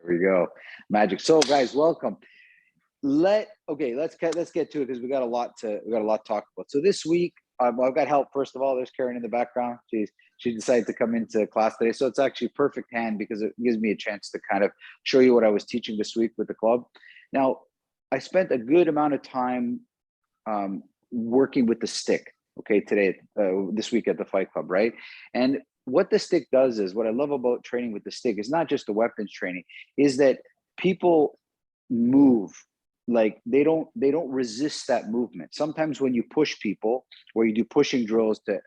we go. Magic. So guys, welcome. Let's get to it because we got a lot to talk about. So this week, I've got help. First of all, there's Karen in the background. She decided to come into class today, so it's actually perfect hand because it gives me a chance to kind of show you what I was teaching this week with the club. Now, I spent a good amount of time working with the stick. Okay, this week at the Fight Club, right? And what the stick does is, what I love about training with the stick is not just the weapons training, is that people move. Like they don't resist that movement. Sometimes when you push people, or you do pushing drills to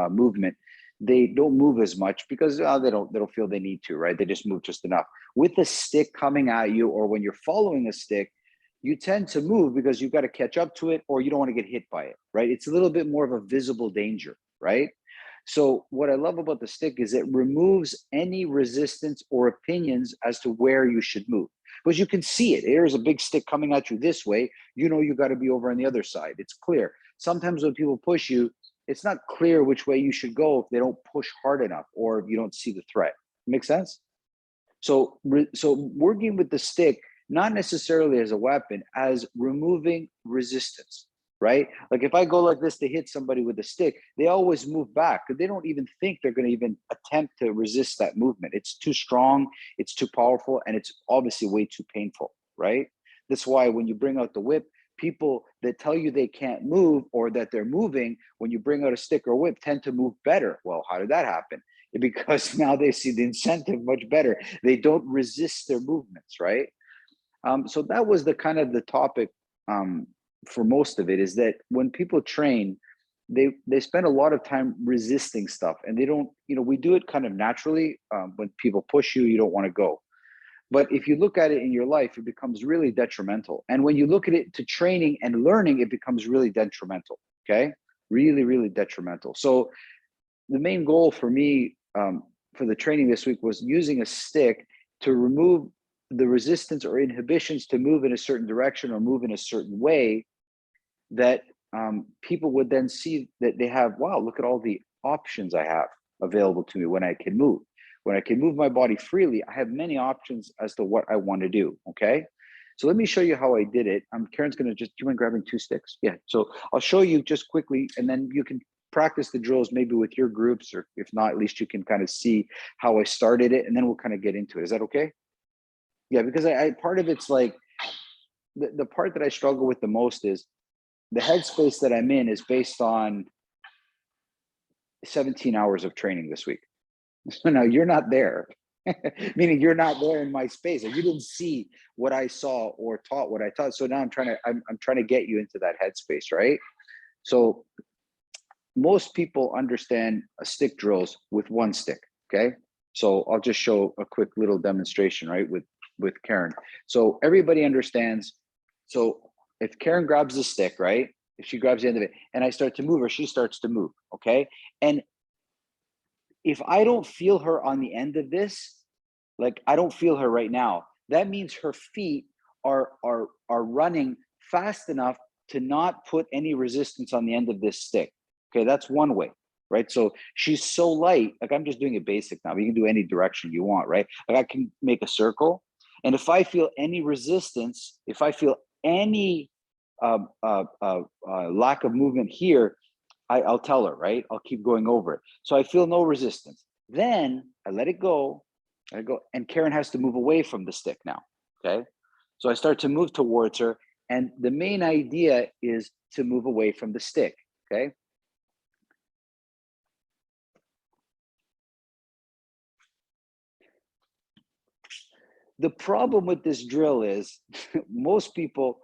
movement, they don't move as much because they don't feel they need to, right? They just move just enough. With the stick coming at you, or when you're following a stick, you tend to move because you've got to catch up to it, or you don't want to get hit by it, right? It's a little bit more of a visible danger, right? So what I love about the stick is it removes any resistance or opinions as to where you should move. Because you can see it. Here's a big stick coming at you this way. You know you got to be over on the other side. It's clear. Sometimes when people push you, it's not clear which way you should go if they don't push hard enough, or if you don't see the threat. Make sense? So working with the stick, not necessarily as a weapon, as removing resistance, right? Like if I go like this to hit somebody with a stick, they always move back because they don't even think they're going to even attempt to resist that movement. It's too strong, it's too powerful, and it's obviously way too painful, right? That's why when you bring out the whip, people that tell you they can't move or that they're moving, when you bring out a stick or whip, tend to move better. Well, how did that happen? Because now they see the incentive much better. They don't resist their movements, right? So that was the kind of the topic for most of it, is that when people train, they spend a lot of time resisting stuff, and they don't, we do it kind of naturally. When people push you, you don't want to go. But if you look at it in your life, it becomes really detrimental. And when you look at it to training and learning, it becomes really detrimental, okay? Really, really detrimental. So the main goal for me for the training this week was using a stick to remove the resistance or inhibitions to move in a certain direction or move in a certain way, that people would then see that they have, wow, look at all the options I have available to me when I can move. When I can move my body freely, I have many options as to what I want to do, okay? So let me show you how I did it. Karen's gonna do you mind grabbing 2 sticks? Yeah, so I'll show you just quickly, and then you can practice the drills maybe with your groups, or if not, at least you can kind of see how I started it, and then we'll kind of get into it. Is that okay? Yeah, because I part of it's like, the part that I struggle with the most is the headspace that I'm in is based on 17 hours of training this week. So now you're not there, meaning you're not there in my space. Like you didn't see what I saw or taught what I taught. So now I'm trying to get you into that headspace, right? So most people understand stick drills with one stick, okay? So I'll just show a quick little demonstration, right, with Karen. So everybody understands. So if Karen grabs the stick, right, if she grabs the end of it and I start to move her, she starts to move, okay? And if I don't feel her on the end of this, like I don't feel her right now, that means her feet are running fast enough to not put any resistance on the end of this stick. Okay, that's one way, right? So she's so light, like I'm just doing it basic now, but you can do any direction you want, right? Like I can make a circle, and if I feel any resistance, if I feel any lack of movement here, I'll tell her, right? I'll keep going over it. So I feel no resistance. Then I let it go, and Karen has to move away from the stick now, okay? So I start to move towards her, and the main idea is to move away from the stick, okay? The problem with this drill is most people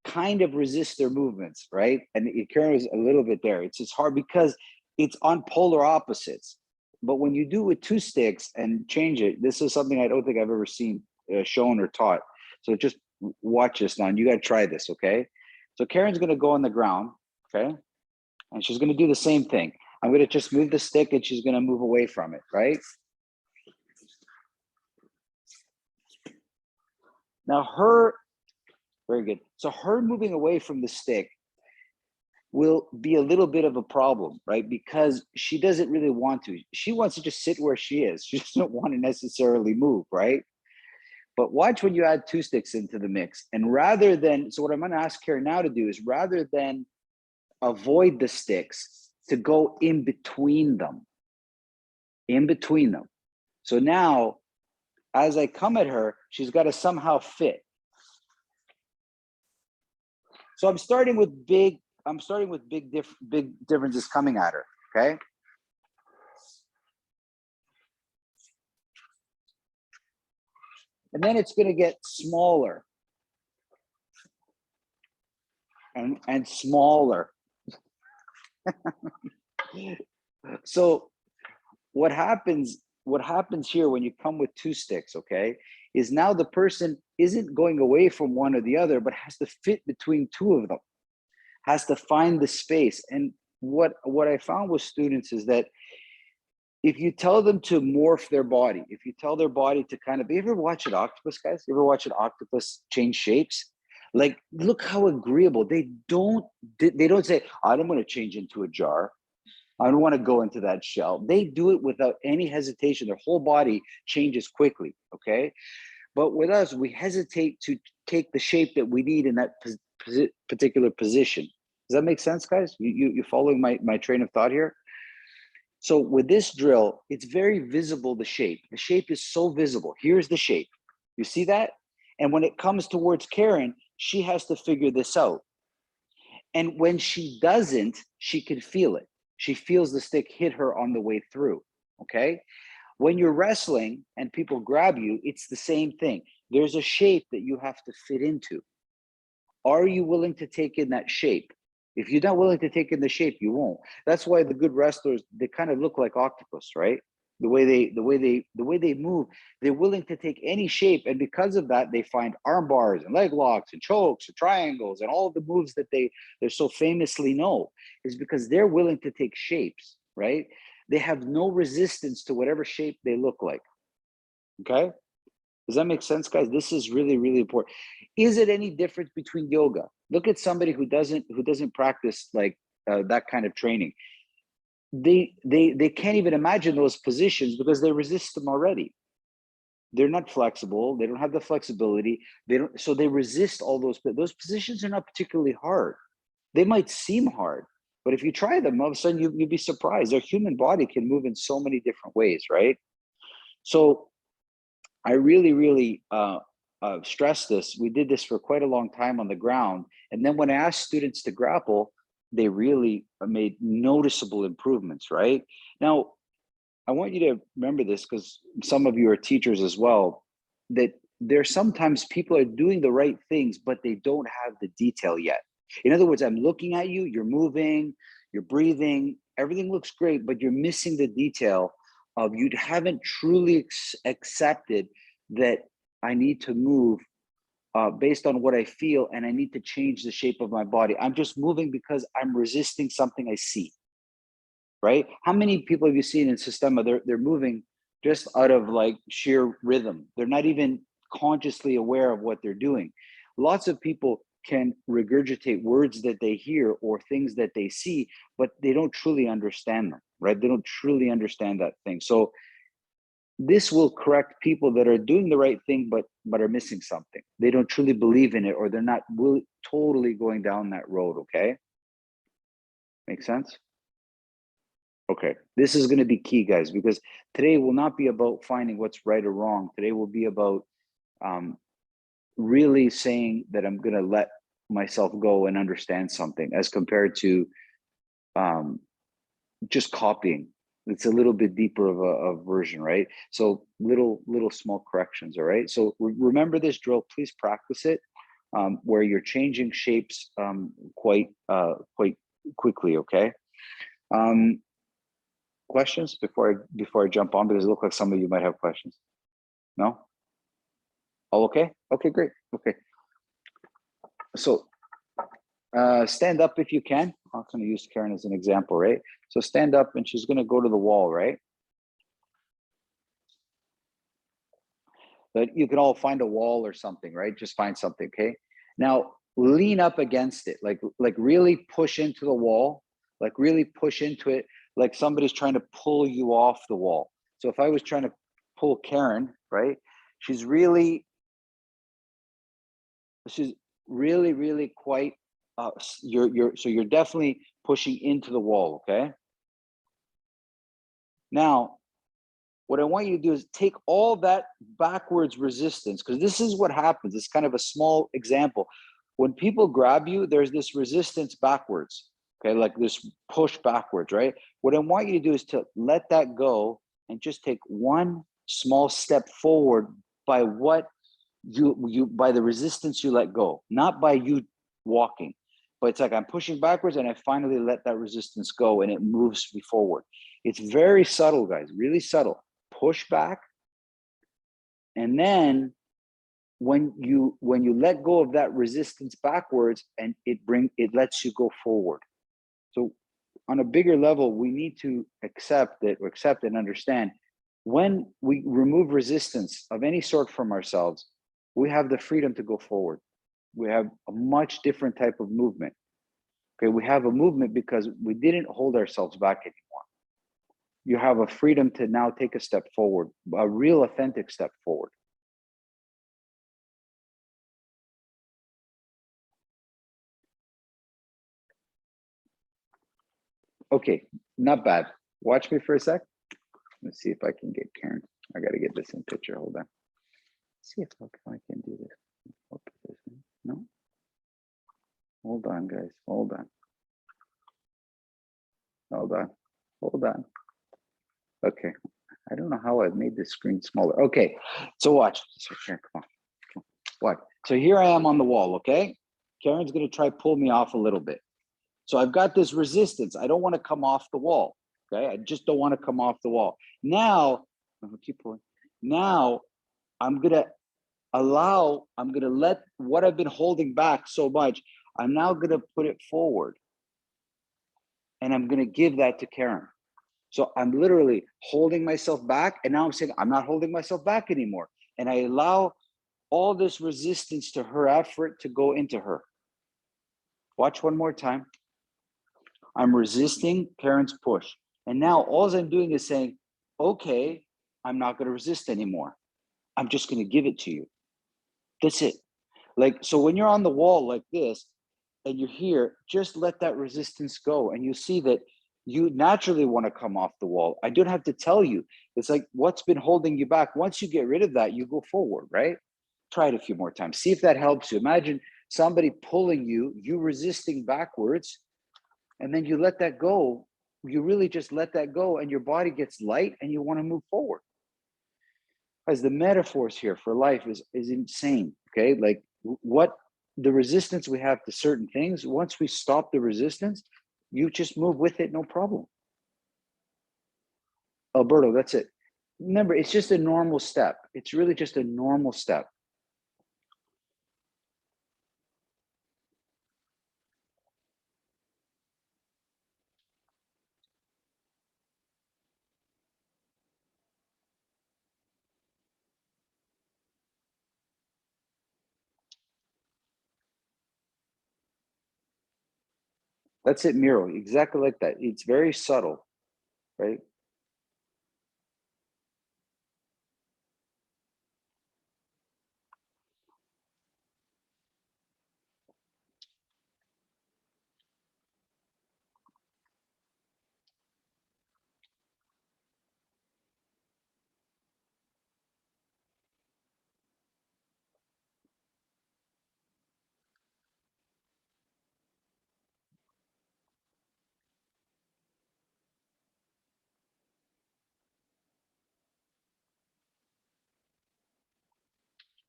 kind of resist their movements, right? And Karen is a little bit there. It's just hard because it's on polar opposites. But when you do with 2 sticks and change it, this is something I don't think I've ever seen shown or taught. So just watch this now, and you got to try this, okay? So Karen's going to go on the ground, okay? And she's going to do the same thing. I'm going to just move the stick, and she's going to move away from it, right? Now very good. So her moving away from the stick will be a little bit of a problem, right? Because she doesn't really want to. She wants to just sit where she is. She doesn't want to necessarily move, right? But watch when you add 2 sticks into the mix. And rather than, so what I'm going to ask Karen now to do is rather than avoid the sticks, to go in between them. In between them. So now, as I come at her, she's got to somehow fit. So I'm starting with big differences coming at her, okay? And then it's going to get smaller and smaller. So what happens here when you come with 2 sticks, okay, is now the person isn't going away from one or the other, but has to fit between 2 of them, has to find the space. And what I found with students is that if you tell them to morph their body, if you tell their body to kind of, you ever watch an octopus, guys? You ever watch an octopus change shapes? Like, look how agreeable. They don't say, I'm going to change into a jar. I don't want to go into that shell. They do it without any hesitation. Their whole body changes quickly, okay? But with us, we hesitate to take the shape that we need in that particular position. Does that make sense, guys? You following my train of thought here? So with this drill, it's very visible, the shape. The shape is so visible. Here's the shape. You see that? And when it comes towards Karen, she has to figure this out. And when she doesn't, she can feel it. She feels the stick hit her on the way through, okay? When you're wrestling and people grab you, it's the same thing. There's a shape that you have to fit into. Are you willing to take in that shape? If you're not willing to take in the shape, you won't. That's why the good wrestlers, they kind of look like octopus, right? The way they move, they're willing to take any shape, and because of that, they find arm bars and leg locks and chokes and triangles and all the moves that they're so famously know, is because they're willing to take shapes, right? They have no resistance to whatever shape they look like. Okay, does that make sense, guys? This is really, really important. Is it any difference between yoga? Look at somebody who doesn't practice like that kind of training. They can't even imagine those positions because they resist them already. They're not flexible. They don't have the flexibility. So they resist all those positions are not particularly hard. They might seem hard, but if you try them, all of a sudden you'd be surprised. Their human body can move in so many different ways, right? So I really, really stress this. We did this for quite a long time on the ground. And then when I asked students to grapple, they really made noticeable improvements, right? Now, I want you to remember this because some of you are teachers as well, that there's sometimes people are doing the right things, but they don't have the detail yet. In other words, I'm looking at you, you're moving, you're breathing, everything looks great, but you're missing the detail of you haven't truly accepted that I need to move based on what I feel, and I need to change the shape of my body. I'm just moving because I'm resisting something I see, right? How many people have you seen in Systema? They're moving just out of like sheer rhythm. They're not even consciously aware of what they're doing. Lots of people can regurgitate words that they hear or things that they see, but they don't truly understand them, right? They don't truly understand that thing. So this will correct people that are doing the right thing, but are missing something. They don't truly believe in it, or they're not really totally going down that road, okay? Make sense? Okay, this is going to be key, guys, because today will not be about finding what's right or wrong. Today will be about really saying that I'm going to let myself go and understand something, as compared to just copying. It's a little bit deeper of a version, right? So little small corrections, all right? So remember this drill, please practice it, where you're changing shapes quite quickly, okay? Questions before I jump on, because it looks like some of you might have questions. No? All okay? Okay, great. Okay. So stand up if you can. I'm going to use Karen as an example, right? So stand up, and she's going to go to the wall, right? But you can all find a wall or something, right? Just find something, okay? Now lean up against it, like really push into the wall, like really push into it, like somebody's trying to pull you off the wall. So if I was trying to pull Karen, right? She's really this is really, really quite, you're definitely pushing into the wall, okay? Now, what I want you to do is take all that backwards resistance, because this is what happens. It's kind of a small example. When people grab you, there's this resistance backwards, okay? Like this push backwards, right? What I want you to do is to let that go and just take one small step forward by what by the resistance you let go, not by you walking. But it's like I'm pushing backwards and I finally let that resistance go and it moves me forward. It's very subtle, guys, really subtle. Push back, and then when you let go of that resistance backwards, and it lets you go forward. So on a bigger level, we need to accept and understand, when we remove resistance of any sort from ourselves, we have the freedom to go forward. We have a much different type of movement. Okay, we have a movement because we didn't hold ourselves back anymore. You have a freedom to now take a step forward, a real authentic step forward. Okay, not bad. Watch me for a sec. Let's see if I can get Karen. I got to get this in picture. Hold on. Let's see if I can do this. No. Hold on, guys. Hold on. Hold on. Hold on. Okay. I don't know how I've made this screen smaller. Okay. So watch. So here, come on. Watch. So here I am on the wall. Okay. Karen's going to try pull me off a little bit. So I've got this resistance. I don't want to come off the wall. Okay. I just don't want to come off the wall. Now, keep pulling. Now I'm going to let what I've been holding back so much, I'm now going to put it forward. And I'm going to give that to Karen. So I'm literally holding myself back. And now I'm saying, I'm not holding myself back anymore. And I allow all this resistance to her effort to go into her. Watch one more time. I'm resisting Karen's push. And now all I'm doing is saying, okay, I'm not going to resist anymore. I'm just going to give it to you. That's it. Like, so when you're on the wall like this and you're here, just let that resistance go. And you see that you naturally want to come off the wall. I don't have to tell you. It's like, what's been holding you back? Once you get rid of that, you go forward, right? Try it a few more times. See if that helps you. Imagine somebody pulling you, you resisting backwards, and then you let that go. You really just let that go and your body gets light and you want to move forward. As the metaphors here for life is insane, okay? Like what the resistance we have to certain things, once we stop the resistance, you just move with it, no problem. Alberto, that's it. Remember, it's just a normal step. It's really just a normal step. That's it, Miro, exactly like that. It's very subtle, right?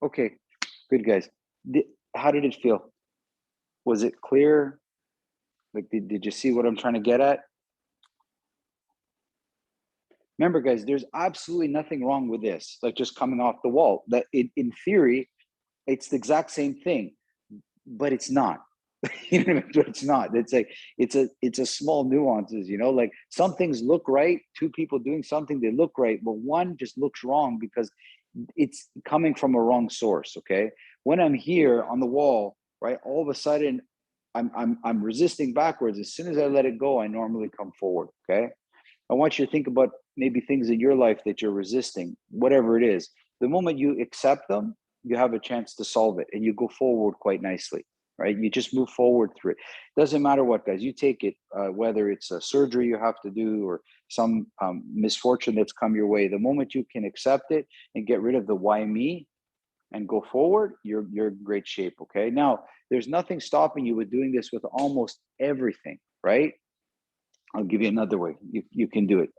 Okay, good guys. How did it feel? Was it clear? Like, did you see what I'm trying to get at? Remember, guys, there's absolutely nothing wrong with this, like just coming off the wall. That in theory, it's the exact same thing, but it's not. You know, it's not. It's like it's a small nuances. You know, like some things look right. Two people doing something, they look right, but one just looks wrong because it's coming from a wrong source. Okay, when I'm here on the wall, right, all of a sudden, I'm resisting backwards. As soon as I let it go, I normally come forward. Okay. I want you to think about maybe things in your life that you're resisting, whatever it is. The moment you accept them, you have a chance to solve it and you go forward quite nicely, right? You just move forward through it. Doesn't matter what, guys, you take it, whether it's a surgery you have to do or some misfortune that's come your way. The moment you can accept it and get rid of the why me and go forward, you're in great shape, okay? Now, there's nothing stopping you with doing this with almost everything, right? I'll give you another way. You can do it.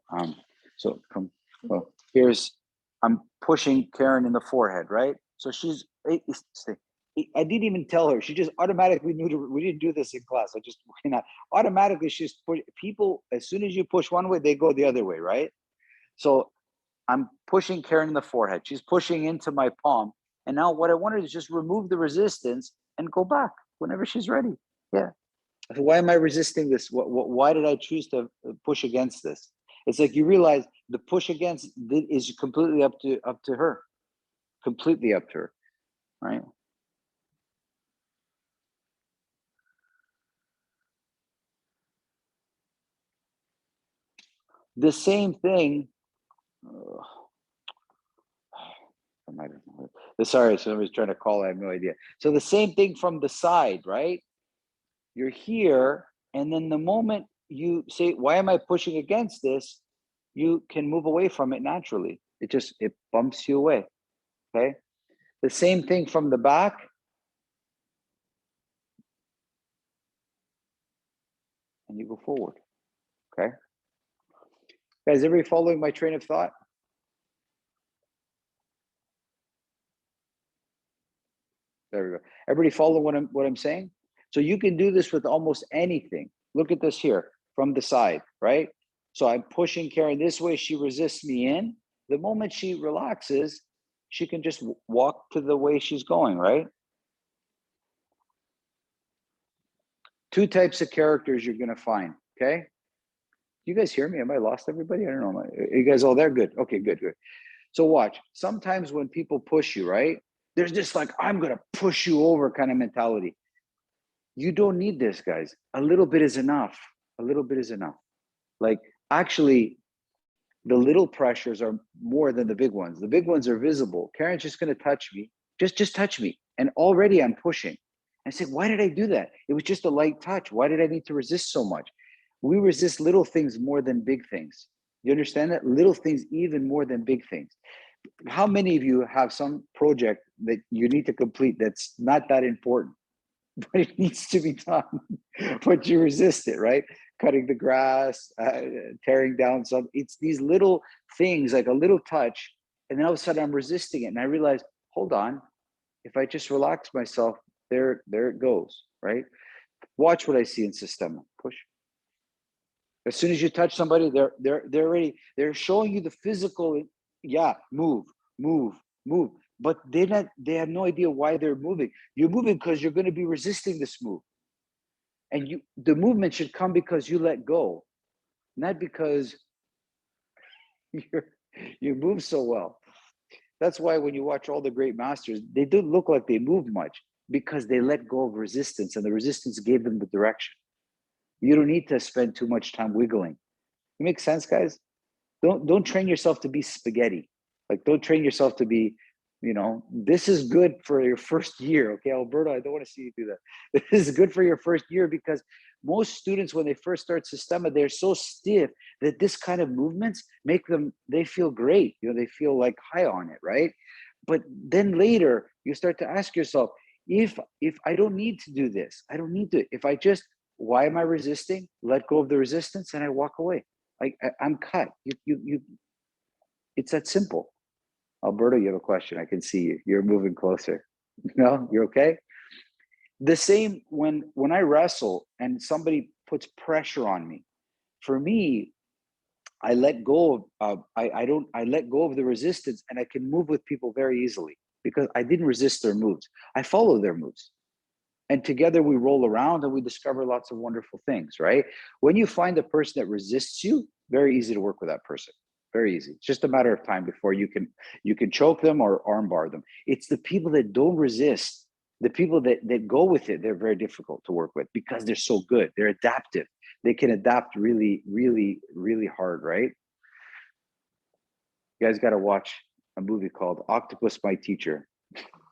So from, well, here's, I'm pushing Karen in the forehead, right? So she's, I didn't even tell her. She just automatically knew to, we didn't do this in class. I just, automatically she's push, people, as soon as you push one way, they go the other way, right? So I'm pushing Karen in the forehead. She's pushing into my palm. And now what I wanted is just remove the resistance and go back whenever she's ready. Yeah. So why am I resisting this? Why did I choose to push against this? It's like you realize the push against is completely up to her, completely up to her, right? The same thing. Sorry, somebody's trying to call. I have no idea. So the same thing from the side, right? You're here, and then the moment you say, "Why am I pushing against this?" You can move away from it naturally. It bumps you away. Okay. The same thing from the back. And you go forward. Okay. Guys, everybody following my train of thought? There we go. Everybody follow what I'm saying? So you can do this with almost anything. Look at this here from the side, right? So I'm pushing Karen this way. She resists me in. The moment she relaxes, she can just walk to the way she's going, right? Two types of characters you're going to find, okay? You guys hear me? Am I lost everybody? I don't know. Are you guys all there? Good. Okay, good, good. So watch. Sometimes when people push you, right? There's just like, I'm going to push you over kind of mentality. You don't need this, guys. A little bit is enough. A little bit is enough. Like, actually, the little pressures are more than the big ones. The big ones are visible. Karen's just going to touch me. Just touch me. And already I'm pushing. I said, why did I do that? It was just a light touch. Why did I need to resist so much? We resist little things more than big things. You understand that? Little things even more than big things. How many of you have some project that you need to complete that's not that important, but it needs to be done, but you resist it, right? Cutting the grass, tearing down some, it's these little things, like a little touch, and then all of a sudden I'm resisting it. And I realize, hold on, if I just relax myself, there it goes, right? Watch what I see in Systema. Push. As soon as you touch somebody, they're showing you the physical, yeah, move, move, move. But they have no idea why they're moving. You're moving because you're going to be resisting this move. And the movement should come because you let go, not because you move so well. That's why when you watch all the great masters, they don't look like they move much because they let go of resistance, and the resistance gave them the direction. You don't need to spend too much time wiggling. It makes sense, guys? Don't train yourself to be spaghetti. Like, don't train yourself to be, this is good for your first year. Okay, Alberto, I don't want to see you do that. This is good for your first year because most students, when they first start Systema, they're so stiff that this kind of movements make them, they feel great. They feel like high on it, right? But then later you start to ask yourself, if I don't need to do this, I don't need to, if I just, why am I resisting? Let go of the resistance and I walk away. I'm cut. You. It's that simple. Alberto, you have a question. I can see you. You're moving closer. No, you're okay. The same when I wrestle and somebody puts pressure on me. For me, I let go of I let go of the resistance, and I can move with people very easily because I didn't resist their moves. I follow their moves. And together we roll around and we discover lots of wonderful things, right? When you find a person that resists you, very easy to work with that person. Very easy. It's just a matter of time before you can choke them or armbar them. It's the people that don't resist, the people that go with it, they're very difficult to work with because they're so good. They're adaptive. They can adapt really, really, really hard, right? You guys got to watch a movie called Octopus My Teacher.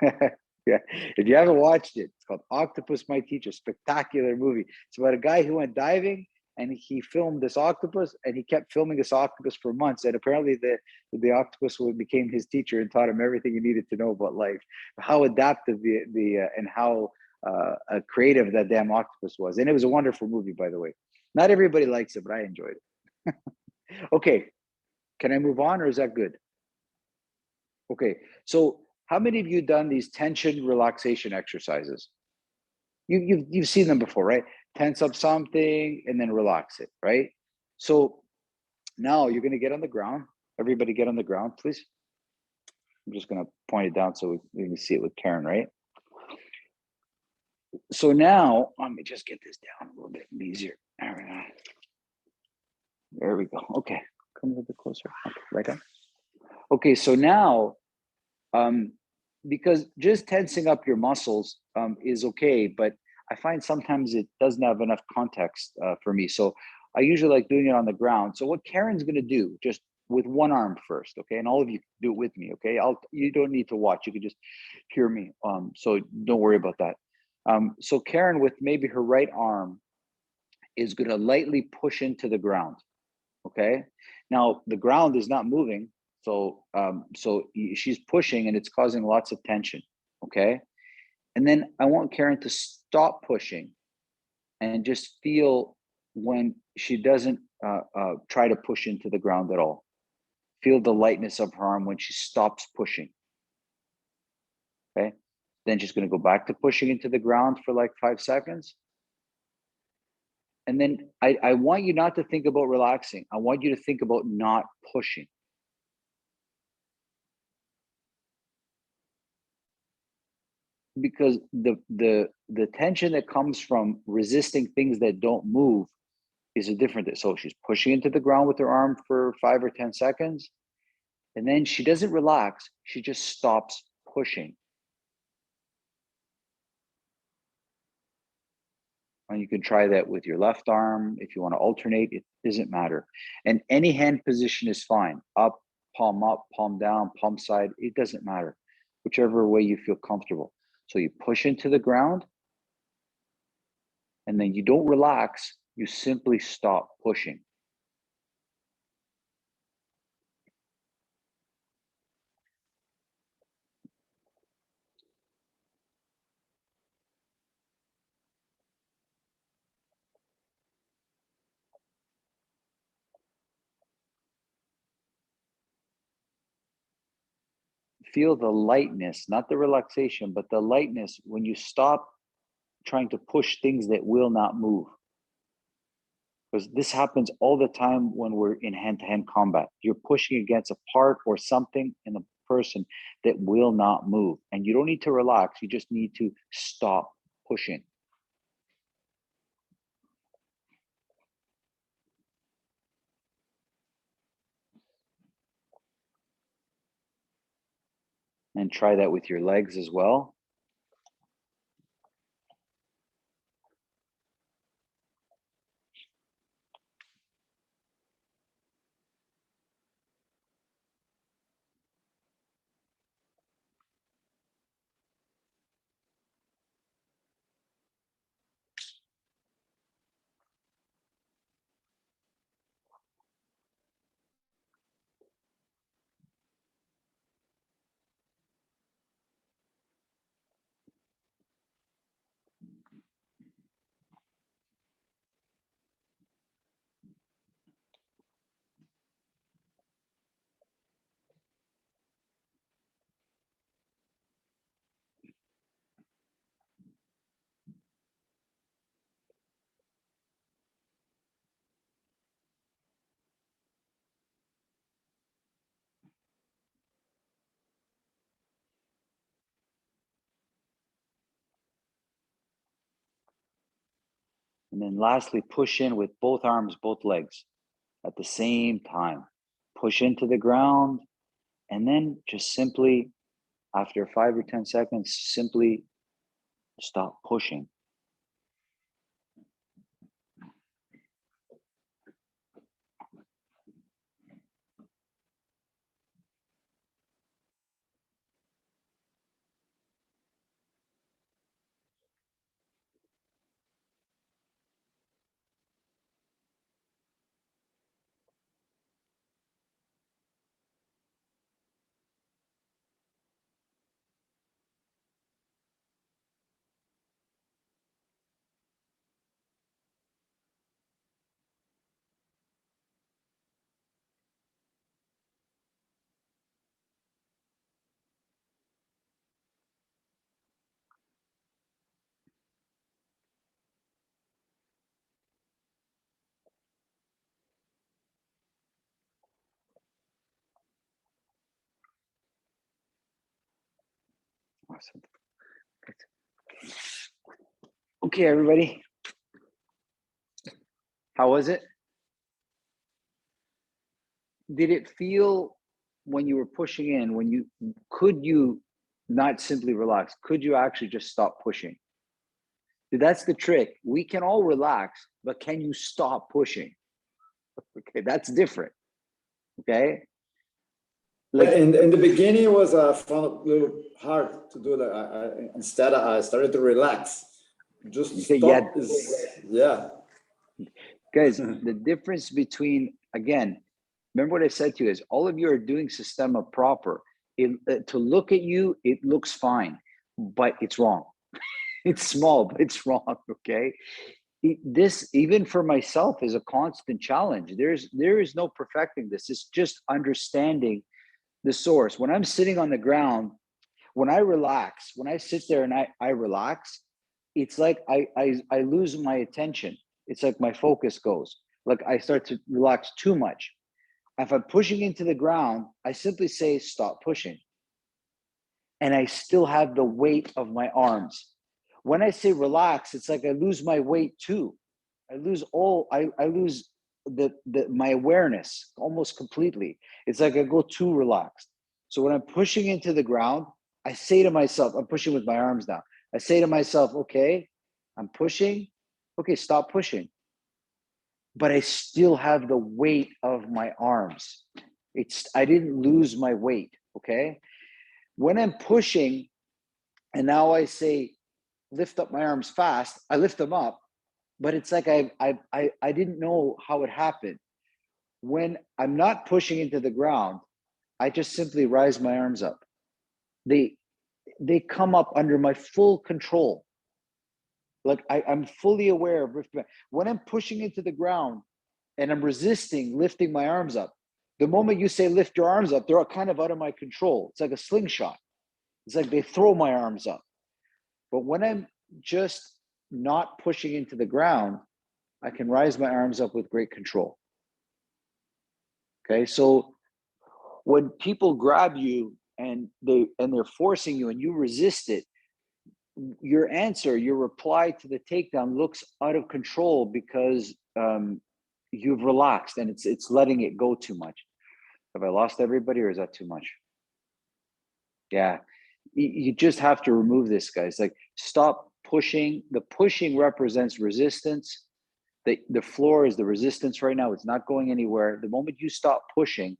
Yeah, if you haven't watched it, it's called Octopus My Teacher. Spectacular movie. It's about a guy who went diving and he filmed this octopus and he kept filming this octopus for months. And apparently the octopus became his teacher and taught him everything he needed to know about life. How adaptive and how creative that damn octopus was. And it was a wonderful movie, by the way. Not everybody likes it, but I enjoyed it. Okay, can I move on or is that good? Okay, so how many of you done these tension relaxation exercises? You've seen them before, right? Tense up something and then relax it, right? So now you're gonna get on the ground. Everybody get on the ground, please. I'm just gonna point it down so we can see it with Karen, right? So now let me just get this down a little bit easier. There we go. There we go. Okay, come a little bit closer. Okay, right on. Okay, so now because just tensing up your muscles is okay, but I find sometimes it doesn't have enough context for me. So I usually like doing it on the ground. So what Karen's going to do, just with one arm first, okay, and all of you do it with me, okay. You don't need to watch; you can just hear me. So don't worry about that. So Karen, with maybe her right arm, is going to lightly push into the ground. Okay. Now the ground is not moving, so she's pushing and it's causing lots of tension. Okay. And then I want Karen to stop pushing and just feel when she doesn't try to push into the ground at all. Feel the lightness of her arm when she stops pushing. Okay. Then she's going to go back to pushing into the ground for like 5 seconds. And then I want you not to think about relaxing. I want you to think about not pushing. Because the tension that comes from resisting things that don't move is a different. So she's pushing into the ground with her arm for 5 or 10 seconds, and then she doesn't relax. She just stops pushing. And you can try that with your left arm if you want to alternate. It doesn't matter, and any hand position is fine. Up, palm down, palm side. It doesn't matter, whichever way you feel comfortable. So you push into the ground, and then you don't relax. You simply stop pushing. Feel the lightness, not the relaxation, but the lightness when you stop trying to push things that will not move. Because this happens all the time when we're in hand-to-hand combat. You're pushing against a part or something in a person that will not move. And you don't need to relax. You just need to stop pushing. And try that with your legs as well. And then lastly, push in with both arms, both legs at the same time. Push into the ground, and then just simply, after 5 or 10 seconds, simply stop pushing. Awesome. Okay, everybody. How was it? Did it feel when you were pushing in, could you not simply relax? Could you actually just stop pushing? That's the trick. We can all relax, but can you stop pushing? Okay, that's different. Okay. Like in the beginning, it was found a little hard to do that. Instead, I started to relax. Just stop yeah. Guys, the difference between, again, remember what I said to you is all of you are doing Systema proper. To look at you, it looks fine, but it's wrong. It's small, but it's wrong. Okay. This, even for myself, is a constant challenge. There is no perfecting this. It's just understanding the source. When I'm sitting on the ground, when I relax, when I sit there and I relax, it's like I lose my attention. It's like my focus goes. Like I start to relax too much. If I'm pushing into the ground, I simply say, stop pushing. And I still have the weight of my arms. When I say relax, it's like I lose my weight too. I lose my awareness almost completely. It's like I go too relaxed. So when I'm pushing into the ground, I say to myself, I'm pushing with my arms now. I say to myself, okay, I'm pushing. Okay, stop pushing. But I still have the weight of my arms. I didn't lose my weight. Okay. When I'm pushing, and now I say, lift up my arms fast, I lift them up, but it's like I didn't know how it happened. When I'm not pushing into the ground, I just simply rise my arms up. They come up under my full control. Like I'm fully aware of when I'm pushing into the ground and I'm resisting lifting my arms up. The moment you say lift your arms up, they're kind of out of my control. It's like a slingshot. It's like they throw my arms up. But when I'm just not pushing into the ground, I can rise my arms up with great control. Okay, so when people grab you and they're forcing you and you resist it, your answer, your reply to the takedown looks out of control because you've relaxed and it's letting it go too much. Have I lost everybody, or is that too much? Yeah, you just have to remove this, guys. Like, stop pushing. The pushing represents resistance. The floor is the resistance right now. It's not going anywhere. The moment you stop pushing,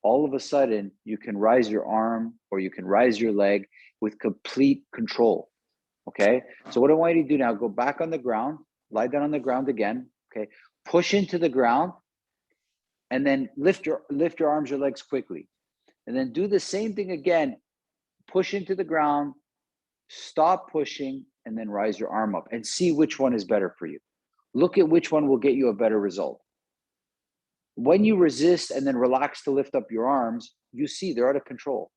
all of a sudden you can rise your arm or you can rise your leg with complete control. Okay. So what I want you to do now, go back on the ground, lie down on the ground again. Okay. Push into the ground and then lift your arms or legs quickly. And then do the same thing again. Push into the ground, stop pushing, and then rise your arm up and see which one is better for you. Look at which one will get you a better result. When you resist and then relax to lift up your arms, you see they're out of control.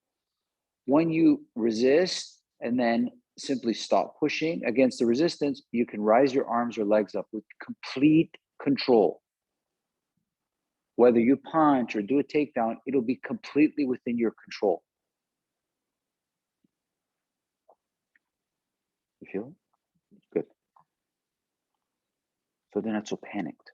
When you resist and then simply stop pushing against the resistance, you can rise your arms or legs up with complete control. Whether you punch or do a takedown, it'll be completely within your control. You feel it? Good. So they're not so panicked.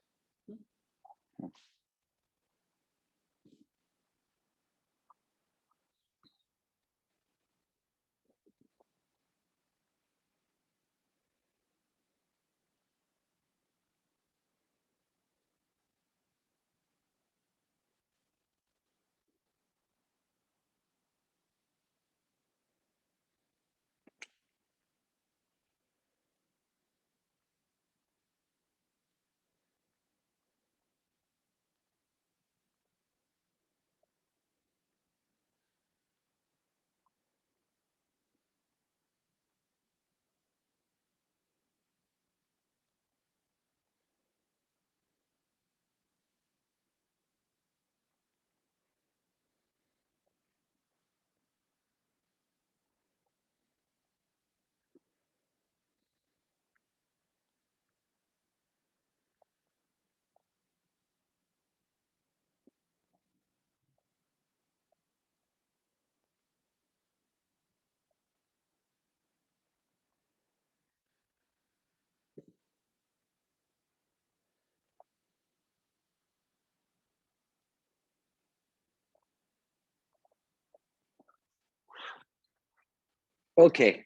Okay,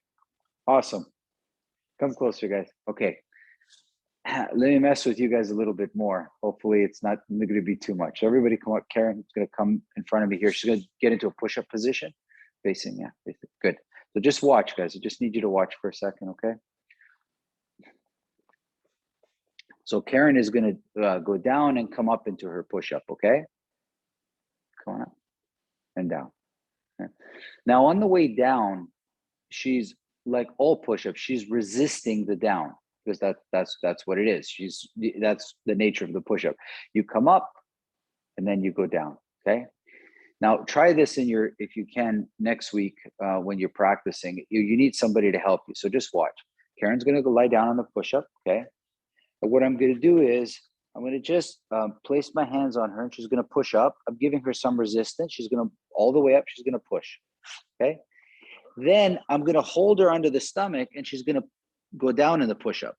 awesome. Come closer, guys. Okay. Let me mess with you guys a little bit more. Hopefully it's not going to be too much. Everybody come up. Karen's going to come in front of me here. She's going to get into a push-up position. Facing, yeah, facing. Good. So just watch, guys. I just need you to watch for a second, okay? So Karen is going to go down and come up into her push-up, okay? Come on up and down. Okay. Now on the way down, she's like all push-ups, she's resisting the down because that's what it is. That's the nature of the push-up. You come up and then you go down, okay? Now try this in your, if you can, next week when you're practicing. You need somebody to help you, so just watch. Karen's going to go lie down on the push-up, okay? And what I'm going to do is I'm going to just place my hands on her and she's going to push up. I'm giving her some resistance. She's going to, all the way up, she's going to push, okay? Then I'm going to hold her under the stomach and she's going to go down in the push-up.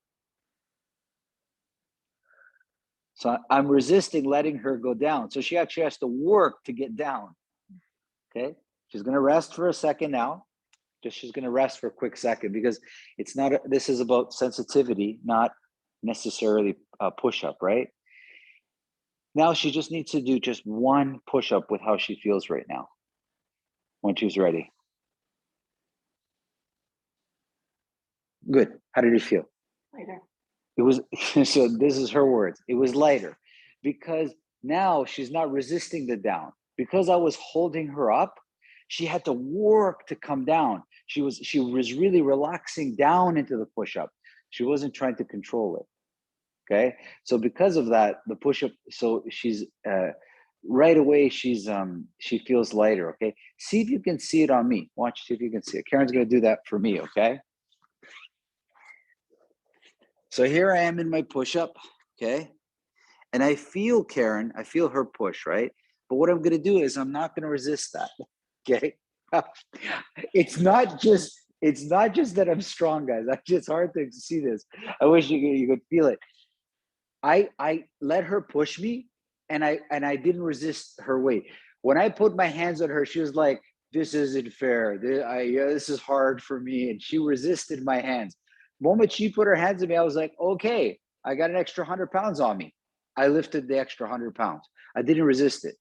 So I'm resisting letting her go down. So she actually has to work to get down, okay? She's going to rest for a second now. She's going to rest for a quick second because it's not, this is about sensitivity, not necessarily a push-up, right? Now she just needs to do just one push-up with how she feels right now when she's ready. Good. How did it feel? Lighter. It was, so this is her words. It was lighter because now she's not resisting the down. Because I was holding her up, she had to work to come down. She was really relaxing down into the push-up. She wasn't trying to control it. Okay. So because of that, the push-up, so she's right away, she feels lighter. Okay. See if you can see it on me. Watch, see if you can see it. Karen's going to do that for me. Okay. So here I am in my push-up, okay? And I feel Karen, I feel her push, right? But what I'm gonna do is I'm not gonna resist that, okay? It's not just that I'm strong, guys. It's hard to see this. I wish you could feel it. I let her push me and I didn't resist her weight. When I put my hands on her, she was like, this isn't fair. This is hard for me. And she resisted my hands. The moment she put her hands on me, I was like, okay, I got an extra 100 pounds on me. I lifted the extra 100 pounds. I didn't resist it.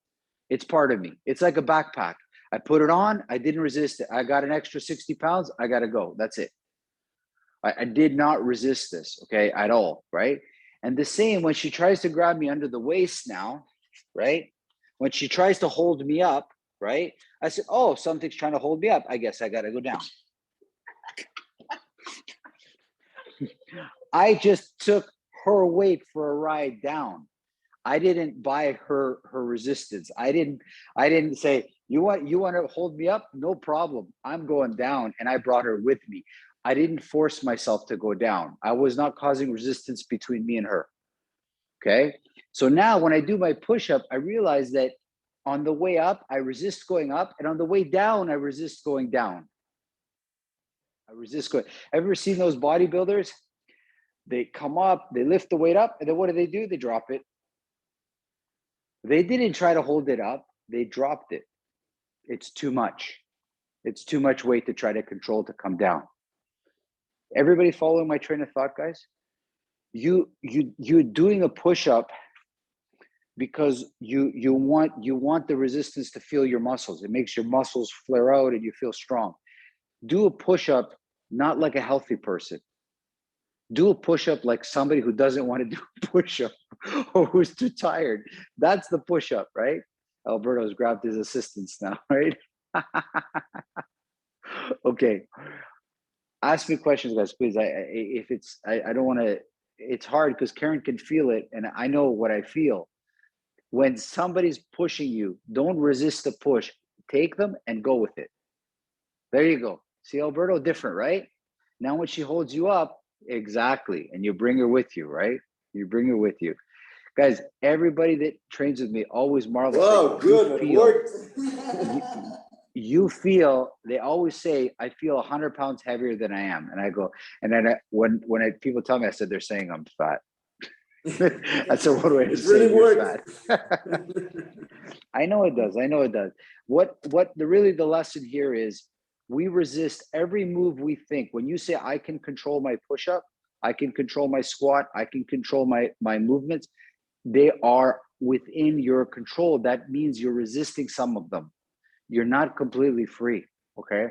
It's part of me. It's like a backpack. I put it on. I didn't resist it. I got an extra 60 pounds. I got to go. That's it. I did not resist this, okay, at all, right? And the same when she tries to grab me under the waist now, right? When she tries to hold me up, right? I said, oh, something's trying to hold me up. I guess I got to go down. I just took her weight for a ride down. I didn't buy her resistance. I didn't say, you want to hold me up? No problem. I'm going down. And I brought her with me. I didn't force myself to go down. I was not causing resistance between me and her. Okay. So now when I do my push-up, I realize that on the way up, I resist going up. And on the way down, I resist going down. I resist going. Ever seen those bodybuilders? They come up, they lift the weight up, and then what do? They drop it. They didn't try to hold it up. They dropped it. It's too much. It's too much weight to try to control to come down. Everybody following my train of thought, guys? You're doing a push-up because you want the resistance to feel your muscles. It makes your muscles flare out and you feel strong. Do a push-up not like a healthy person. Do a push-up like somebody who doesn't want to do a push-up or who's too tired. That's the push-up, right? Alberto's grabbed his assistants now, right? Okay. Ask me questions, guys, please. I don't want to, it's hard because Karen can feel it and I know what I feel. When somebody's pushing you, don't resist the push. Take them and go with it. There you go. See, Alberto, different, right? Now when she holds you up, exactly, and you bring her with you, right? You bring her with you. Guys, everybody that trains with me always marvels. Wow, good, it worked. You feel, they always say, I feel 100 pounds heavier than I am. And I go, and then when people tell me, I said, they're saying I'm fat. That's a one way to say really you're works. fat. I know it does. I know it does. What the lesson here is, We resist every move we think. When you say, I can control my push-up, I can control my squat, I can control my movements, they are within your control. That means you're resisting some of them. You're not completely free, okay?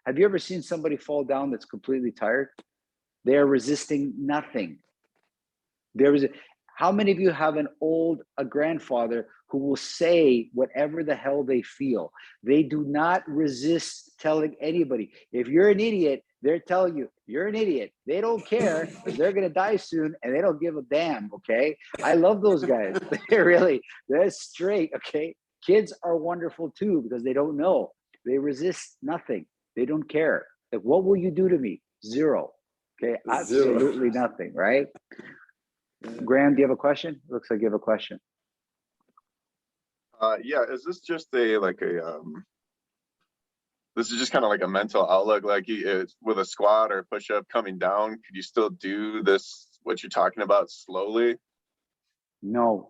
Have you ever seen somebody fall down that's completely tired? They're resisting nothing. How many of you have a grandfather who will say whatever the hell they feel? They do not resist telling anybody. If you're an idiot, they're telling you you're an idiot. They don't care because they're gonna die soon and they don't give a damn. Okay, I love those guys. They're straight. Okay, kids are wonderful too because they don't know. They resist nothing. They don't care. Like, what will you do to me? Zero. Okay, absolutely nothing. Right? Graham, do you have a question? Looks like you have a question. Yeah, is this just this is just kind of like a mental outlook, like with a squat or a push-up coming down, could you still do this, what you're talking about, slowly? No,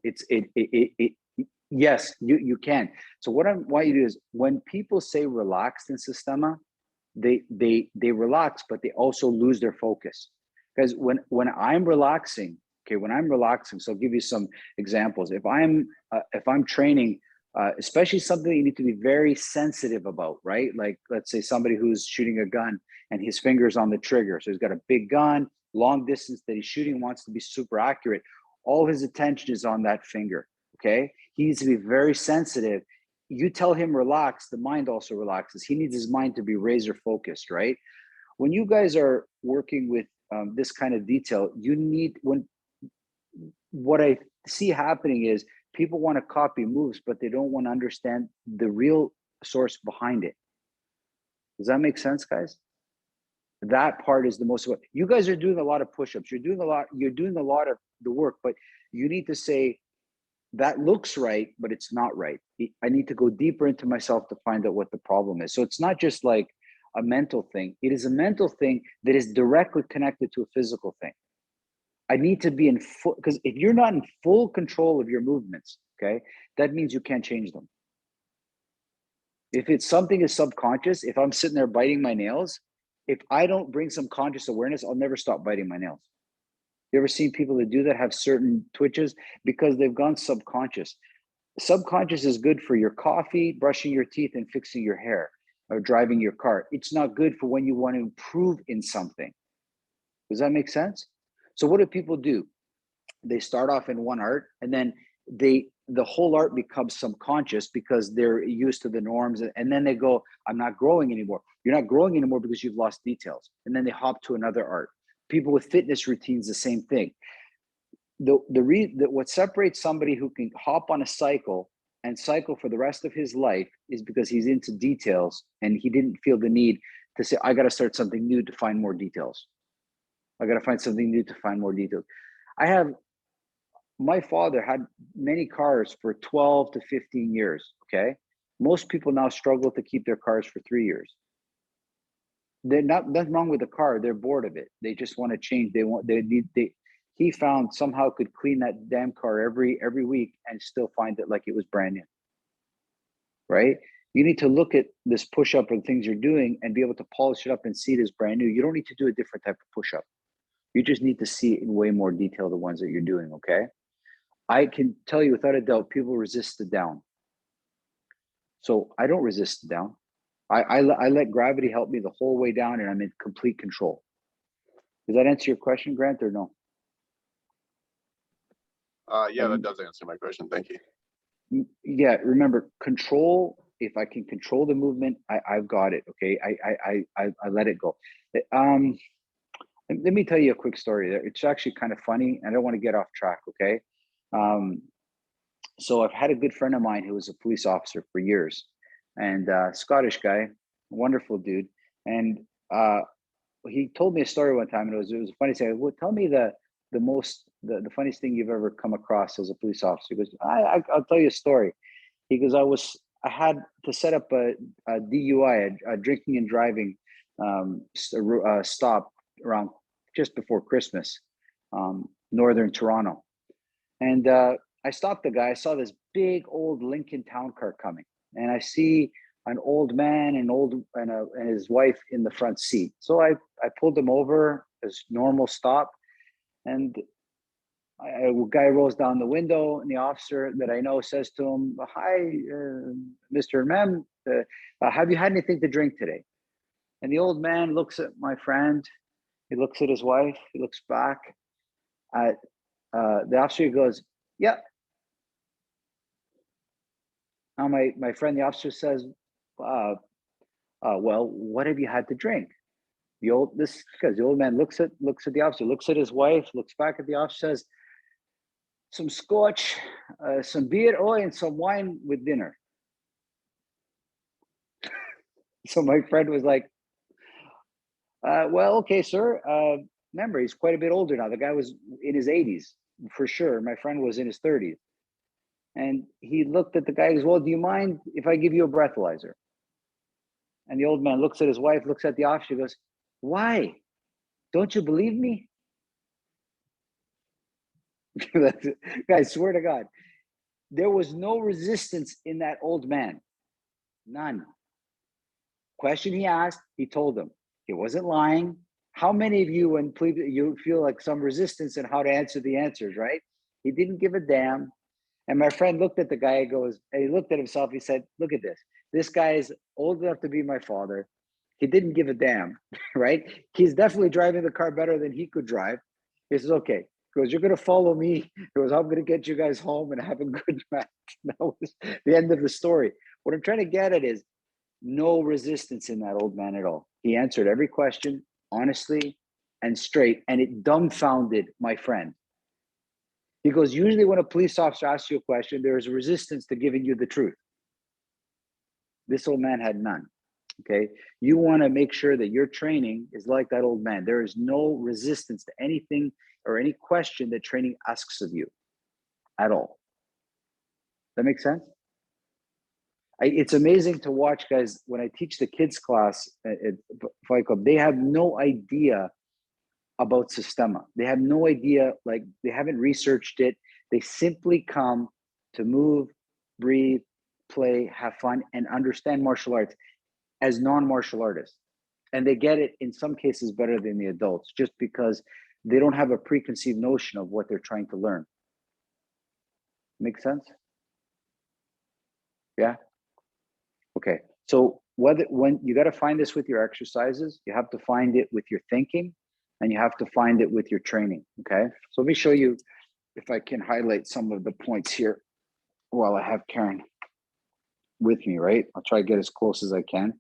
yes, you can. So what I want you to do is, when people say relaxed in Systema, they relax, but they also lose their focus. Because when I'm relaxing, so I'll give you some examples. If I'm training, especially something you need to be very sensitive about, right? Like, let's say somebody who's shooting a gun and his finger's on the trigger. So he's got a big gun, long distance that he's shooting, wants to be super accurate. All his attention is on that finger, okay? He needs to be very sensitive. You tell him relax, the mind also relaxes. He needs his mind to be razor focused, right? When you guys are working with this kind of detail, what I see happening is people want to copy moves, but they don't want to understand the real source behind it. Does that make sense, guys? That part is the most. You guys are doing a lot of push-ups. You're doing a lot of the work, but you need to say, that looks right, but it's not right. I need to go deeper into myself to find out what the problem is. So it's not just like a mental thing. It is a mental thing that is directly connected to a physical thing. I need to be in full, because if you're not in full control of your movements, okay, that means you can't change them. If it's something is subconscious, if I'm sitting there biting my nails, if I don't bring some conscious awareness, I'll never stop biting my nails. You ever seen people that do that have certain twitches? Because they've gone subconscious. Subconscious is good for your coffee, brushing your teeth, and fixing your hair, or driving your car. It's not good for when you want to improve in something. Does that make sense? So what do people do? They start off in one art, and then the whole art becomes subconscious because they're used to the norms, and then they go, I'm not growing anymore. You're not growing anymore because you've lost details. And then they hop to another art. People with fitness routines, the same thing. What separates somebody who can hop on a cycle and cycle for the rest of his life is because he's into details, and he didn't feel the need to say, I got to start something new to find more details. I got to find something new to find more details. My father had many cars for 12 to 15 years, okay? Most people now struggle to keep their cars for 3 years. Nothing wrong with the car. They're bored of it. They just want to change. He found somehow could clean that damn car every week and still find it like it was brand new, right? You need to look at this push-up and things you're doing and be able to polish it up and see it as brand new. You don't need to do a different type of push-up. You just need to see it in way more detail, the ones that you're doing, okay? I can tell you without a doubt, people resist the down. So I don't resist the down. I let gravity help me the whole way down, and I'm in complete control. Does that answer your question, Grant, or no? Yeah, that does answer my question. Thank you. Yeah, remember, control. If I can control the movement, I've got it. Okay, I let it go. Let me tell you a quick story there. It's actually kind of funny. I don't want to get off track, okay? So I've had a good friend of mine who was a police officer for years, and Scottish guy, wonderful dude. And he told me a story one time, and it was a funny thing. Well, tell me the funniest thing you've ever come across as a police officer. He goes, I'll tell you a story. He goes, I had to set up a DUI, a drinking and driving stop around just before Christmas, northern Toronto. And I stopped the guy. I saw this big old Lincoln Town Car coming, and I see an old man and his wife in the front seat. So I pulled them over as normal stop, and a guy rolls down the window, and the officer that I know says to him, "Hi, Mr. and Ma'am, have you had anything to drink today?" And the old man looks at my friend, he looks at his wife, he looks back at the officer, he goes, "Yeah." Now my friend, the officer says, "Well, what have you had to drink?" The old man looks at the officer, looks at his wife, looks back at the officer, says, "Some scotch, some beer, and some wine with dinner." So my friend was like, "Well, okay, sir." Remember, he's quite a bit older now. The guy was in his 80s for sure. My friend was in his 30s. And he looked at the guy and goes, "Well, do you mind if I give you a breathalyzer?" And the old man looks at his wife, looks at the officer, goes, "Why? Don't you believe me?" Guys, swear to God, there was no resistance in that old man. None. Question he asked, he told them. He wasn't lying. How many of you, when you feel like some resistance in how to answer the answers, right? He didn't give a damn. And my friend looked at the guy, and he looked at himself, he said, "Look at this. This guy is old enough to be my father. He didn't give a damn," right? He's definitely driving the car better than he could drive. He says, "Okay." He goes, "You're going to follow me." He goes, "I'm going to get you guys home and have a good night." That was the end of the story. What I'm trying to get at is no resistance in that old man at all. He answered every question honestly and straight, and it dumbfounded my friend. He goes, "Usually when a police officer asks you a question, there is resistance to giving you the truth." This old man had none. Okay. You want to make sure that your training is like that old man. There is no resistance to anything or any question that training asks of you at all. That makes sense? It's amazing to watch, guys, when I teach the kids class at Fight Club, they have no idea about Systema. They have no idea, like they haven't researched it. They simply come to move, breathe, play, have fun, and understand martial arts as non-martial artists. And they get it in some cases better than the adults, just because they don't have a preconceived notion of what they're trying to learn. Make sense? Yeah? Okay. So when you got to find this with your exercises, you have to find it with your thinking, and you have to find it with your training. Okay. So let me show you if I can highlight some of the points here while I have Karen with me, right? I'll try to get as close as I can.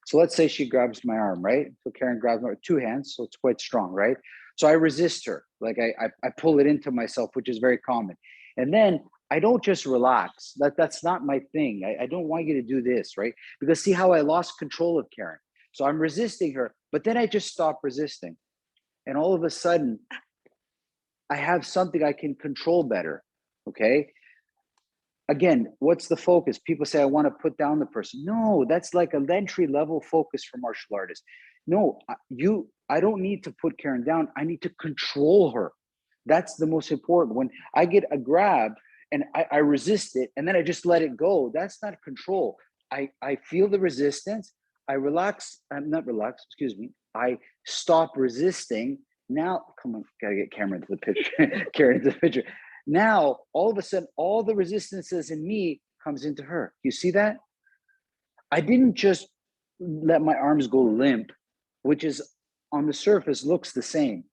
So let's say she grabs my arm, right? So Karen grabs my 2 hands, so it's quite strong, right? So I resist her, like I pull it into myself, which is very common. And then I don't just relax. That's not my thing. I don't want you to do this, right? Because see how I lost control of Karen. So I'm resisting her, but then I just stop resisting. And all of a sudden, I have something I can control better, okay? Again, what's the focus? People say, "I want to put down the person." No, that's like an entry level focus for martial artists. No, I don't need to put Karen down. I need to control her. That's the most important. When I get a grab and I resist it and then I just let it go, that's not control. I feel the resistance. I relax. I'm not relax, excuse me. I stop resisting. Now, come on, gotta get Cameron into the picture. Karen into the picture. Now, all of a sudden, all the resistances in me comes into her. You see that? I didn't just let my arms go limp, which is on the surface looks the same.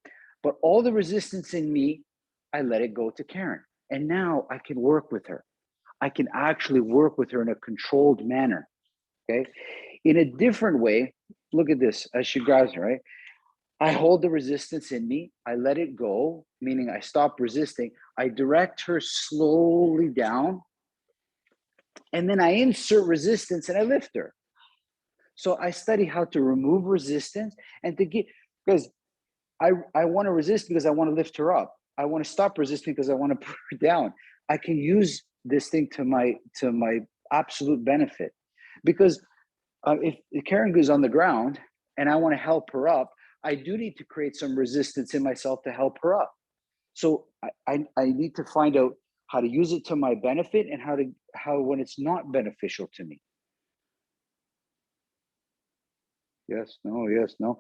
But all the resistance in me, I let it go to Karen. And now I can work with her. I can actually work with her in a controlled manner. Okay. In a different way, look at this as she grabs me, right? I hold the resistance in me. I let it go, meaning I stop resisting. I direct her slowly down. And then I insert resistance and I lift her. So I study how to remove resistance and to get, because I want to resist because I want to lift her up. I want to stop resisting because I want to put her down. I can use this thing to my absolute benefit. Because if Karen goes on the ground and I want to help her up, I do need to create some resistance in myself to help her up. So I need to find out how to use it to my benefit and how when it's not beneficial to me. Yes, no, yes, no.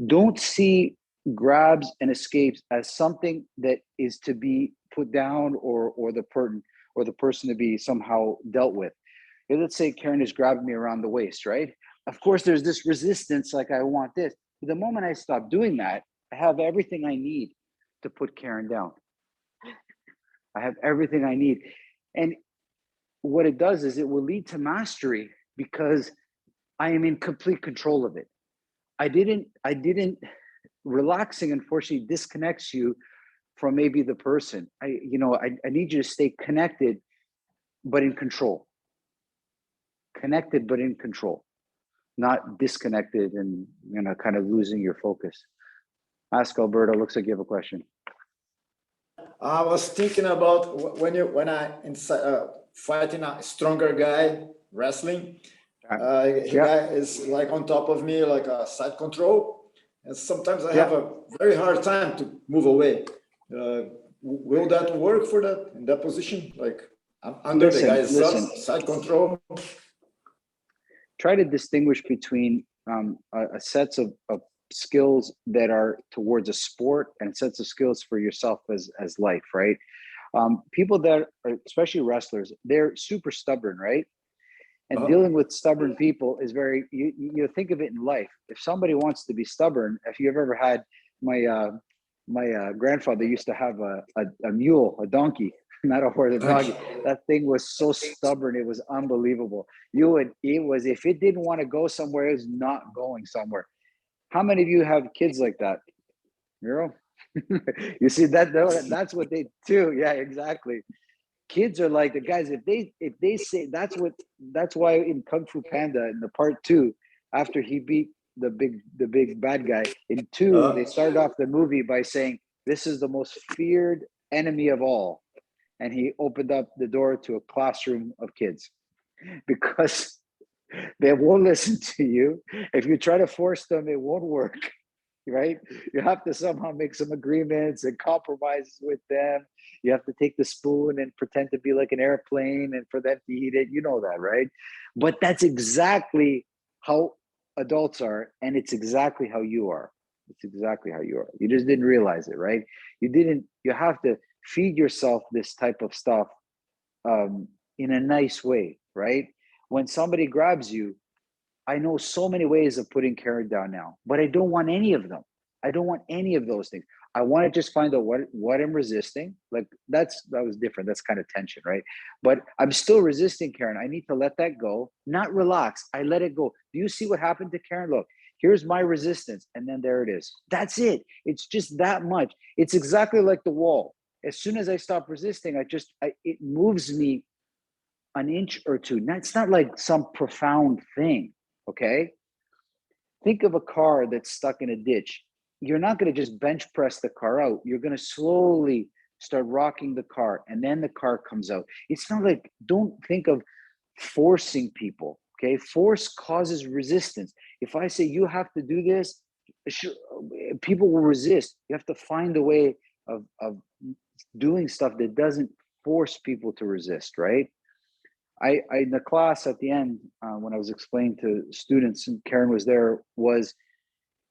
Don't see grabs and escapes as something that is to be put down or the person to be somehow dealt with. Let's say Karen is grabbing me around the waist, right? Of course, there's this resistance, like I want this. But the moment I stop doing that, I have everything I need to put Karen down. I have everything I need. And what it does is it will lead to mastery because I am in complete control of it. I didn't relaxing unfortunately disconnects you from maybe the person. I need you to stay connected but in control. Connected but in control. Not disconnected and kind of losing your focus. Ask Alberto, looks like you have a question. I was thinking about when I inside fighting a stronger guy wrestling. He Yeah. guy is like on top of me, like a side control, and sometimes I have Yeah. a very hard time to move away. Will that work for that in that position? Like I'm under the guy's side control. Try to distinguish between a sets of skills that are towards a sport and sets of skills for yourself as life, right? People that are, especially wrestlers, they're super stubborn, right? And dealing with stubborn people is very, you think of it in life. If somebody wants to be stubborn, if you've ever had my grandfather used to have a mule, a donkey, not a horse, a donkey. That thing was so stubborn. It was unbelievable. If it didn't want to go somewhere, it was not going somewhere. How many of you have kids like that? Miro? You see that's what they do. Yeah, exactly. Kids are like the guys. If they say that's why in Kung Fu Panda in the part 2, after he beat the big bad guy in 2, they started off the movie by saying this is the most feared enemy of all, and he opened up the door to a classroom of kids because they won't listen to you. If you try to force them, it won't work. Right? You have to somehow make some agreements and compromises with them. You have to take the spoon and pretend to be like an airplane and for them to eat it. You know that, right? But that's exactly how adults are, and it's exactly how you are. It's exactly how you are. You just didn't realize it, right? You have to feed yourself this type of stuff in a nice way, right? When somebody grabs you, I know so many ways of putting Karen down now, but I don't want any of them. I don't want any of those things. I want to just find out what I'm resisting. Like that was different. That's kind of tension, right? But I'm still resisting Karen. I need to let that go, not relax. I let it go. Do you see what happened to Karen? Look, here's my resistance. And then there it is. That's it. It's just that much. It's exactly like the wall. As soon as I stop resisting, it moves me an inch or two. That's not like some profound thing. Okay. Think of a car that's stuck in a ditch. You're not going to just bench press the car out. You're going to slowly start rocking the car and then the car comes out. It's not like, don't think of forcing people. Okay. Force causes resistance. If I say you have to do this, people will resist. You have to find a way of doing stuff that doesn't force people to resist, right? I in the class at the end, when I was explaining to students, and Karen was there, was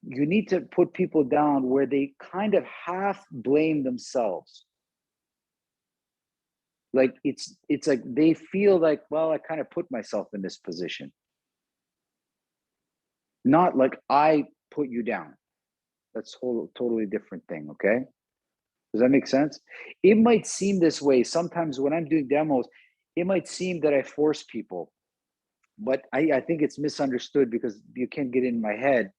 you need to put people down where they kind of half blame themselves. Like it's like they feel like, well, I kind of put myself in this position. Not like I put you down. That's totally different thing, okay? Does that make sense? It might seem this way. Sometimes when I'm doing demos, it might seem that I force people, but I think it's misunderstood because you can't get in my head.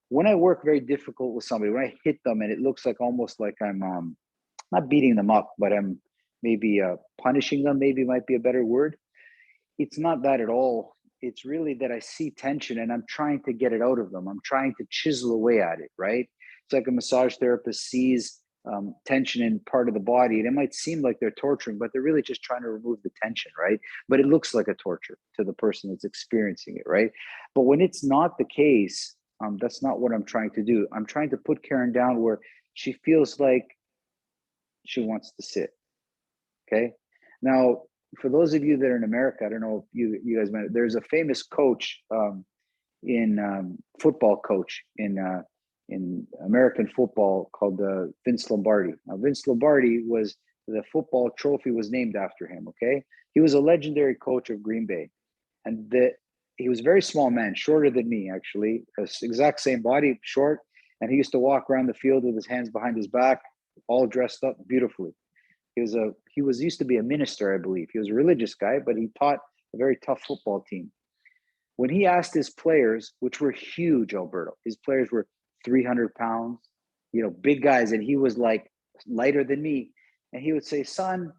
When I work very difficult with somebody, when I hit them and it looks like almost like I'm not beating them up, but I'm maybe punishing them, maybe might be a better word. It's not that at all. It's really that I see tension and I'm trying to get it out of them. I'm trying to chisel away at it, right? It's like a massage therapist sees tension in part of the body, and it might seem like they're torturing, but they're really just trying to remove the tension, right? But it looks like a torture to the person that's experiencing it, right? But when it's not the case, that's not what I'm trying to do. I'm trying to put Karen down where she feels like she wants to sit. Okay. Now, for those of you that are in America, I don't know if you guys met. There's a famous coach. football coach in American football called Vince Lombardi. Now, Vince Lombardi was the football trophy was named after him. Okay, he was a legendary coach of Green Bay, and he was a very small man, shorter than me actually, exact same body, short, and he used to walk around the field with his hands behind his back, all dressed up beautifully. He used to be a minister, I believe. He was a religious guy, but he taught a very tough football team. When he asked his players, which were huge, Alberto, his players were 300 pounds, big guys, and he was like lighter than me. And he would say, "Son,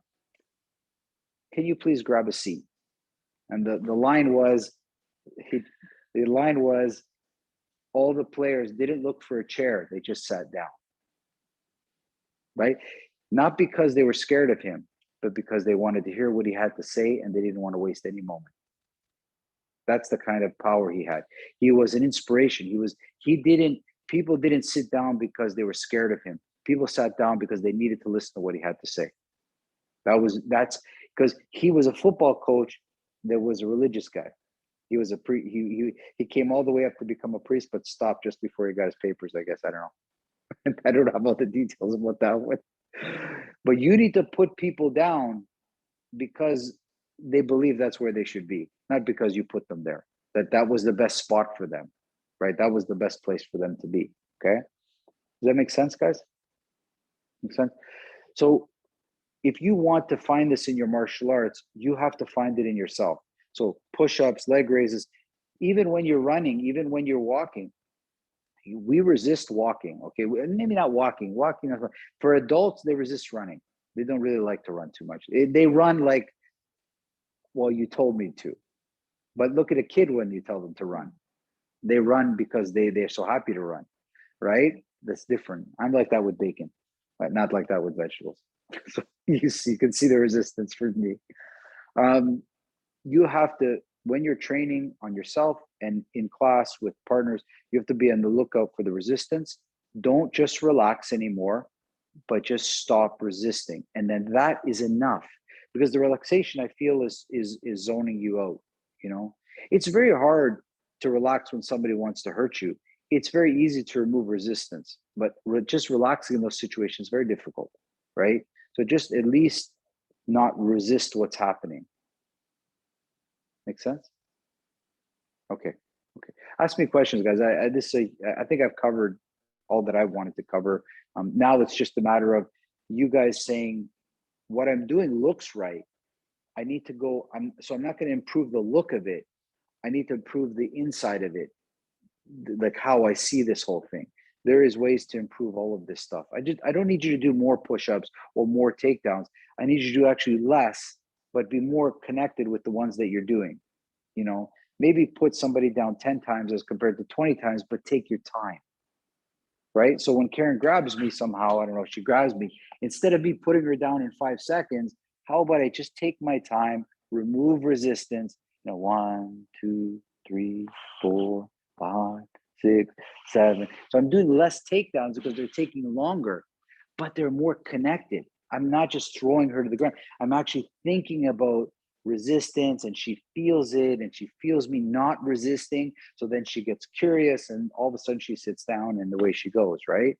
can you please grab a seat?" And the line was, all the players didn't look for a chair; they just sat down. Right? Not because they were scared of him, but because they wanted to hear what he had to say, and they didn't want to waste any moment. That's the kind of power he had. He was an inspiration. People didn't sit down because they were scared of him. People sat down because they needed to listen to what he had to say. That's because he was a football coach that was a religious guy. He was he came all the way up to become a priest, but stopped just before he got his papers, I guess. I don't know. I don't know about the details about that one. But you need to put people down because they believe that's where they should be, not because you put them there. That was the best spot for them, right? That was the best place for them to be. Okay, does that make sense, guys? Make sense? So if you want to find this in your martial arts, you have to find it in yourself. So push-ups, leg raises, even when you're running, even when you're walking, we resist walking. Okay, maybe not walking. Walking for adults, they resist running. They don't really like to run too much. They run like, well, you told me to. But look at a kid when you tell them to run. They run because they're so happy to run, right? That's different. I'm like that with bacon, but not like that with vegetables. So you can see the resistance for me. You have to, when you're training on yourself and in class with partners, you have to be on the lookout for the resistance. Don't just relax anymore, but just stop resisting. And then that is enough, because the relaxation, I feel, is zoning you out. It's very hard to relax when somebody wants to hurt you. It's very easy to remove resistance, but just relaxing in those situations is very difficult, right? So just at least not resist what's happening. Make sense? Okay. Ask me questions, guys. I think I've covered all that I wanted to cover. Now it's just a matter of you guys saying what I'm doing looks right. I need to go. I'm not going to improve the look of it. I need to improve the inside of it, like how I see this whole thing. There is ways to improve all of this stuff. I don't need you to do more push-ups or more takedowns. I need you to do actually less, but be more connected with the ones that you're doing. Maybe put somebody down 10 times as compared to 20 times, but take your time. Right? So when Karen grabs me somehow, I don't know if she grabs me, instead of me putting her down in 5 seconds, how about I just take my time, remove resistance, 1, 2, 3, 4, 5, 6, 7. So I'm doing less takedowns because they're taking longer, but they're more connected. I'm not just throwing her to the ground. I'm actually thinking about resistance, and she feels it, and she feels me not resisting. So then she gets curious, and all of a sudden she sits down, and the way she goes, right?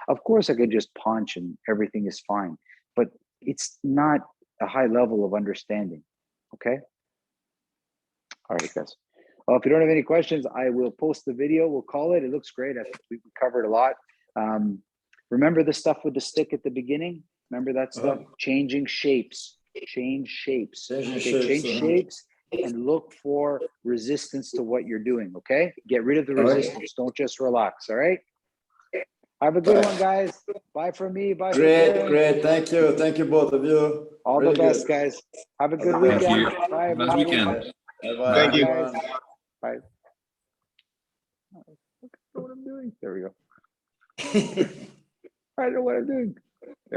Of course, I could just punch and everything is fine, but it's not a high level of understanding. Okay. All right, guys. Well, if you don't have any questions, I will post the video. We'll call it. It looks great. I think we covered a lot. Remember the stuff with the stick at the beginning? Remember that stuff? Changing shapes. Change shapes. Change shapes and look for resistance to what you're doing. Okay. Get rid of the resistance. Don't just relax. All right. Have a good one, guys. Bye from me. Bye. Great. Thank you, both of you. All the best, guys. Have a good weekend. Bye, everybody. Weekend. Bye-bye. Thank you. Guys. Bye. Look at what I'm doing. There we go. I know what I'm doing.